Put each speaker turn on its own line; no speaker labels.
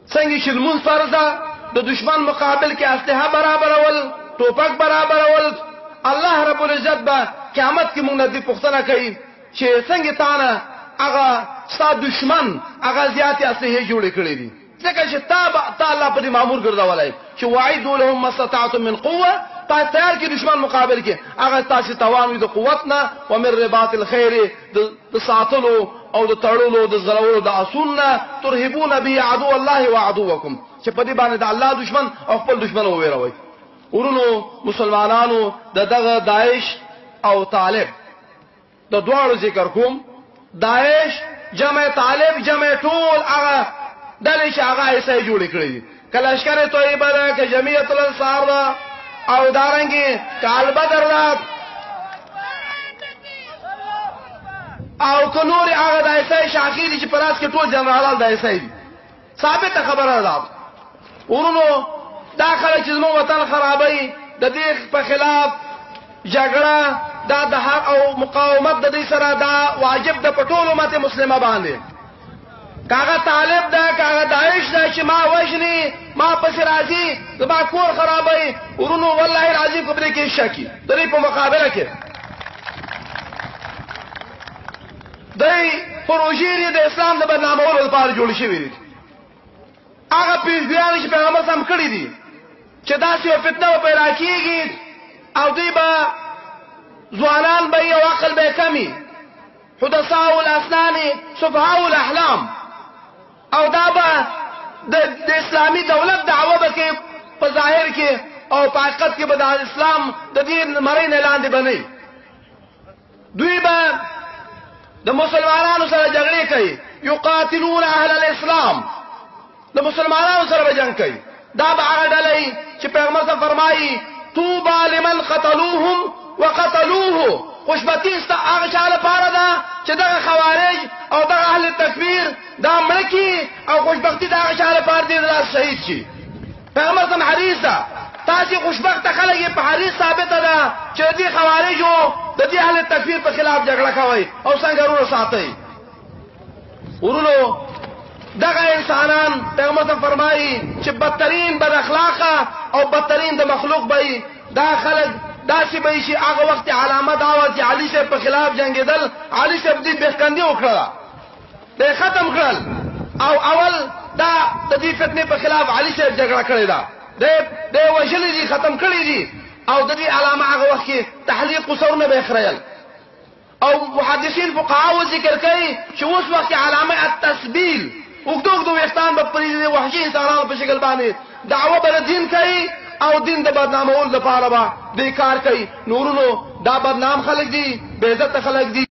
څنګه چې لمونځ فرض ده د دشمن مقابل کې اسلحه برابرول ټوپک برابرول الله رب العزت به قیامت کې موږ نه دې پوښتنه کوي چې څنګه تانه هغه ستا دشمن هغه زیاتې اسلحې جوړې کړې دي ځکه چې تا الله په دې مامور ګرځولی چې وعدوا لهم ما استطعتم من قوه تیار کې دشمن مقابل کې هغه تاسو توان وي د قوت نه ومن رباط الخير د ساتلو او د تړلو د زلولو د اصول نه ترهبون به عدو الله وعدوکم چې په دې باندې د الله دشمن او خپل دشمن وویروي ورونو مسلمانانو دغه داعش او طالب د دواړو ذکر کوم داعش جمع طالب جمع ټول هغه دلې چې هغه ایسه جوړ کړی دي کله لشکر طیبه ده که جمعیت الانصار ده او دارنګي کال بدر ده او کنور هغه د ایسه شاخی دي چې پلاس کې ټول جنرالان د ایسه دي ثابت خبره ده ورونو دا خلک چې زموږ وطن خرابوي د دې په خلاف جګړه دا د حق او مقاومت د دې سره دا واجب د پټول امت مسلمه باندې کاغه طالب دا کاغه داعش دا چې ما وښني ما پس راځي زما کور خرابوي ورونو والله راځي کوبري کې شکی د دې په مقابله کې دای پروژې د اسلام د بدنامولو لپاره جوړ شوی دي هغه پیغام چې پیغمبر سم کړی دي چې دا څه فتنه پیدا کیږي او دوی به ځوانان به یو عقل به کمی حدثاء الاسنان سفهاء الاحلام او دا به د اسلامي دولت دعوه به کې په ظاهر کې او په حقیقت کې به د اسلام د دین مړی نه لاندې بنئ دوی به د مسلمانانو سره جګړې کوي یقاتلون اهل الاسلام د مسلمانانو سره به جنګ کوي دا به هغه ډلې چې پیغمبر صلی فرمایي طوبى لمن قتلوهم وقتلوه خوشبختی است هغه چا لپاره ده چې دغه خوارج او دغه اهل تکفیر دا مړ کی او خوشبختی د هغه چا لپاره دي دا شهید شي پیغمبر صلی حدیث ده تاسو خوشبخت خلک په حدیث ثابته ده چې دې خوارجو د دې اهل تکفیر په خلاف جګړه کوي او څنګه ورو ساتي ورونو دغه انسانان پیغمبر فرمایي چې بدترین بد اخلاقه او بدترین د مخلوق به دا خلک داسې به شي هغه وخت علامه دا و چې علي صاحب په خلاف جنگیدل علي صاحب دې بهکندي وکړه دې ختم کړل او اول دا د دې فتنې په خلاف علي صاحب جګړه کړې ده دې وجلې دي ختم کړې دي او د دې علامه هغه وخت کې تحلیق وسورنه به خریل او محدثین فقها ذکر کوي چې اوس وخت علامه التسبیل وګدوګ دوه وختان په پرې وحشي انسانانو په شکل باندې دعوه بر دین کوي او دین د بدنامولو لپاره به دې کار کوي نورونو دا بدنام خلک دي بے عزت خلک دي